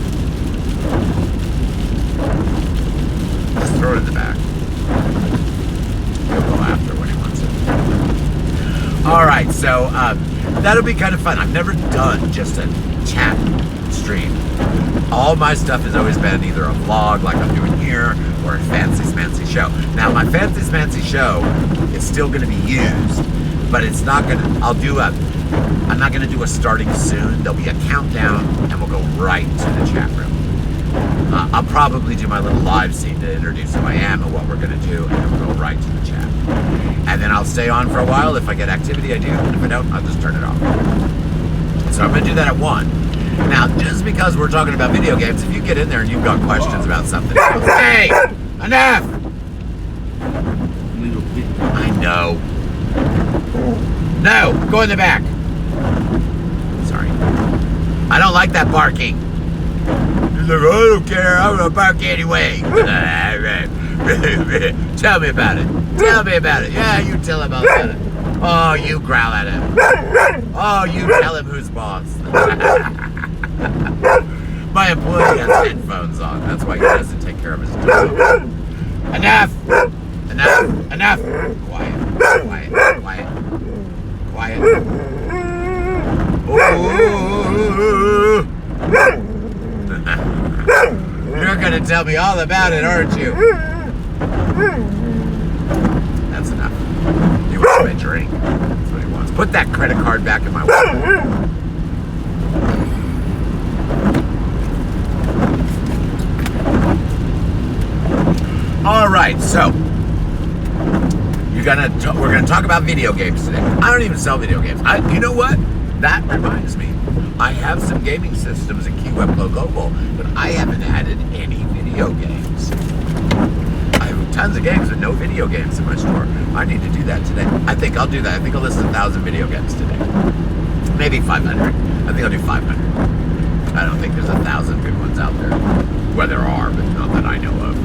Just throw it in the back. He'll go after when he wants it. Alright, so that'll be kind of fun. I've never done just a chat stream. All my stuff has always been either a vlog like I'm doing here or a fancy smancy show. Now my fancy smancy show is still going to be used, but it's not going to, I'm not going to do a starting soon. There'll be a countdown and we'll go right to the chat room. I'll probably do my little live scene to introduce who I am and what we're going to do, and then we'll go right to the chat. And then I'll stay on for a while. If I get activity, I do. And if I don't, I'll just turn it off. So I'm going to do that at 1. Now, just because we're talking about video games, if you get in there and you've got questions about something, hey, enough! I know. No, go in the back. Sorry. I don't like that barking. He's like, I don't care, I'm gonna bark anyway. Tell me about it. Tell me about it. Yeah, you tell him all about it. Oh, you growl at him. Oh, you tell him who's boss. My employee has headphones on. That's why he doesn't take care of his dog. Enough! Enough! Enough! Quiet. Quiet. Quiet. Quiet. Oh. You're gonna tell me all about it, aren't you? That's enough. He wants my drink. That's what he wants. Put that credit card back in my wallet. All right, so we're gonna talk about video games today. I don't even sell video games. You know what? That reminds me. I have some gaming systems in Keywebco Global, but I haven't added any video games. I have tons of games, but no video games in my store. I need to do that today. I think I'll do that. I think I'll list 1,000 video games today. Maybe 500. I think I'll do 500. I don't think there's 1,000 good ones out there. Well, there are, but not that I know of.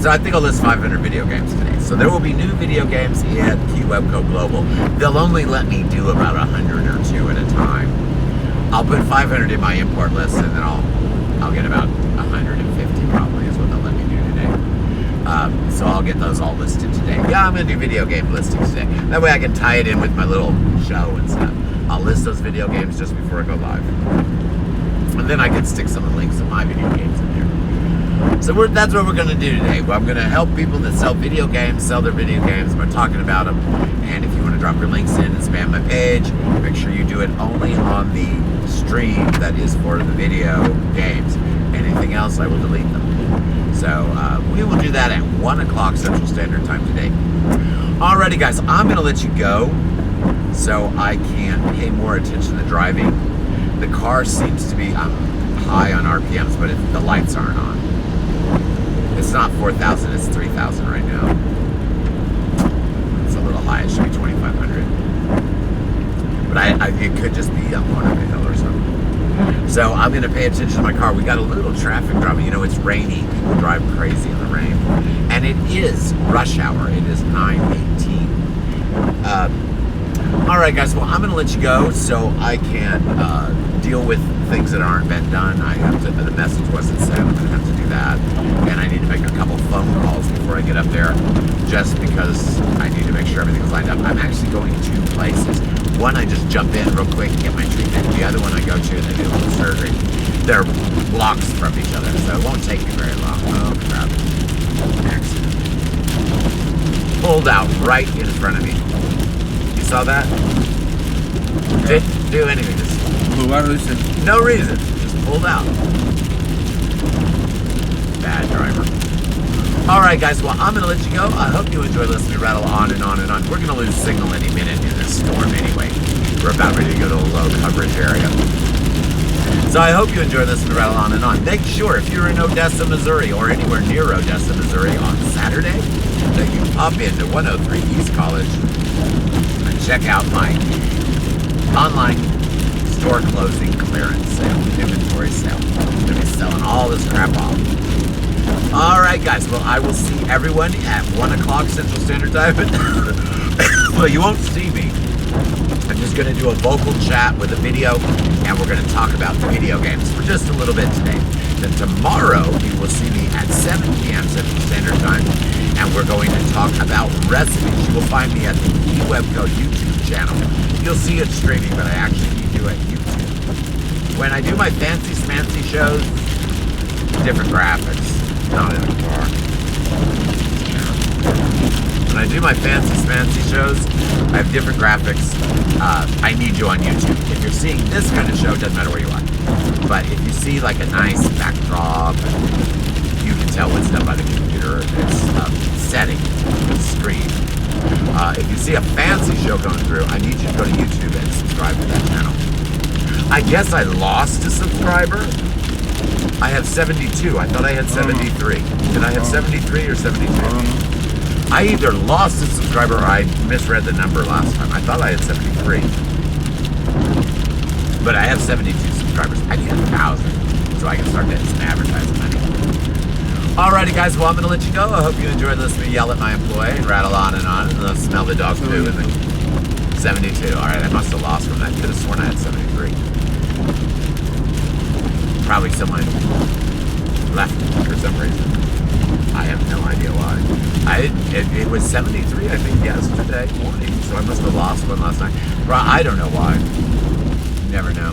So I think I'll list 500 video games today. So there will be new video games in Keywebco Global. They'll only let me do about 100 or 2 at a time. I'll put 500 in my import list, and then I'll get about 150 probably is what they'll let me do today. So I'll get those all listed today. Yeah, I'm gonna do video game listings today. That way I can tie it in with my little show and stuff. I'll list those video games just before I go live. And then I can stick some of the links of my video games in there. So that's what we're going to do today. I'm going to help people that sell video games, sell their video games by talking about them. And if you want to drop your links in and spam my page, make sure you do it only on the stream that is for the video games. Anything else, I will delete them. So we will do that at 1 o'clock Central Standard Time today. Alrighty, guys, I'm going to let you go so I can pay more attention to driving. The car seems to be high on RPMs, but the lights aren't on. It It's not 4,000, it's 3,000 right now. It's a little high, it should be 2,500. But it could just be I'm going up a hill or something. So I'm going to pay attention to my car. We got a little traffic drama. You know, it's rainy. People drive crazy in the rain. And it is rush hour. It is 9:18. All right, guys. Well, I'm going to let you go so I can deal with things that aren't been done. The message wasn't sent. I'm going to have to do that. And I need to make a couple phone calls before I get up there just because I need to make sure everything's lined up. I'm actually going 2 places. One, I just jump in real quick and get my treatment. The other one I go to and they do a little surgery. They're blocks from each other, so it won't take me very long. Oh, crap. Accident. Pulled out right in front of me. You saw that? Didn't do anything. Just What reason? no reason. Just pulled out. Bad driver. All right, guys. Well, I'm going to let you go. I hope you enjoy listening to me rattle on and on and on. We're going to lose signal any minute in this storm anyway. We're about ready to go to a low coverage area. So I hope you enjoy listening to me rattle on and on. Make sure if you're in Odessa, Missouri, or anywhere near Odessa, Missouri on Saturday, that you pop into 103 East College and check out my online store closing clearance sale, inventory sale. I'm going to be selling all this crap off. All right, guys. Well, I will see everyone at 1 o'clock Central Standard Time. Well, you won't see me. I'm just going to do a vocal chat with a video, and we're going to talk about video games for just a little bit today. Then tomorrow, you will see me at 7 p.m. Central Standard Time, and we're going to talk about recipes. You will find me at the Keywebco YouTube channel. You'll see it streaming, but I actually do it YouTube. When I do my fancy smancy shows, different graphics. Not in the car. When I do my fancy smancy shows, I have different graphics. I need you on YouTube. If you're seeing this kind of show, it doesn't matter where you are. But if you see like a nice backdrop, you can tell what's done by the computer. It's setting, it's screen. If you see a fancy show going through, I need you to go to YouTube and subscribe to that channel. I guess I lost a subscriber. I have 72. I thought I had 73. Did I have 73 or 72? I either lost a subscriber or I misread the number last time. I thought I had 73. But I have 72 subscribers. I need 1,000 so I can start getting some advertising money. Alrighty, guys. Well, I'm going to let you go. I hope you enjoyed listening to me yell at my employee and rattle on and smell the dog poo. And then 72. Alright, I must have lost one. I could have sworn I had 73. Probably someone left for some reason. I have no idea why. It was 73, I think, yesterday morning, so I must have lost one last night. I don't know why. Never know.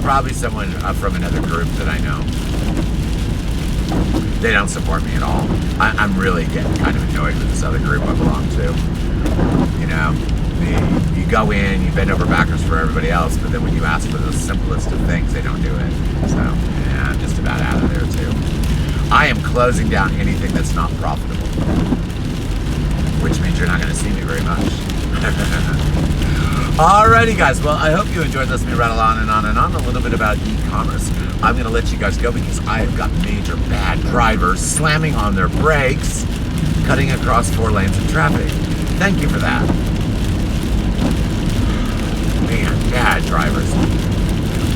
Probably someone from another group that I know. They don't support me at all. I'm really getting kind of annoyed with this other group I belong to. You know, you go in, you bend over backwards for everybody else, but then when you ask for the simplest of things, they don't do it. So, yeah, I'm just about out of there, too. I am closing down anything that's not profitable, which means you're not going to see me very much. Alrighty, guys. Well, I hope you enjoyed listening to me rattle on and on and on a little bit about e-commerce. I'm going to let you guys go because I have got major bad drivers slamming on their brakes, cutting across 4 lanes of traffic. Thank you for that. Man, bad drivers.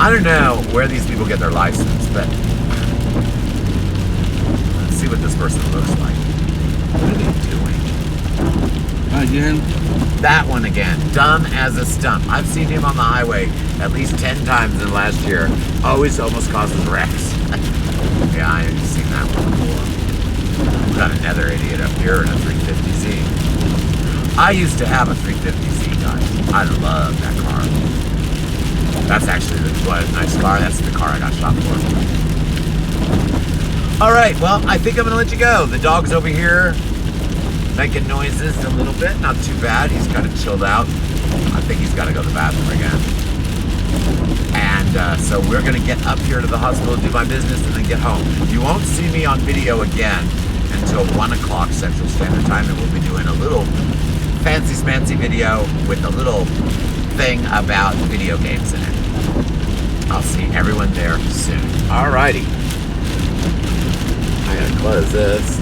I don't know where these people get their license, but let's see what this person looks like. What are they doing? Again? That one again. Dumb as a stump. I've seen him on the highway at least 10 times in the last year. Always almost causes wrecks. Yeah, I've seen that one before. We've got another idiot up here in a 350Z. I used to have a 350Z, guys. I love that car. That's actually what a nice car. That's the car I got shot for. All right, well, I think I'm going to let you go. The dog's over here making noises a little bit. Not too bad. He's kind of chilled out. I think he's got to go to the bathroom again. And so we're going to get up here to the hospital, do my business, and then get home. You won't see me on video again until 1 o'clock Central Standard Time, and we'll be doing a little fancy smancy video with a little thing about video games in it. I'll see everyone there soon. Alrighty. I gotta close this.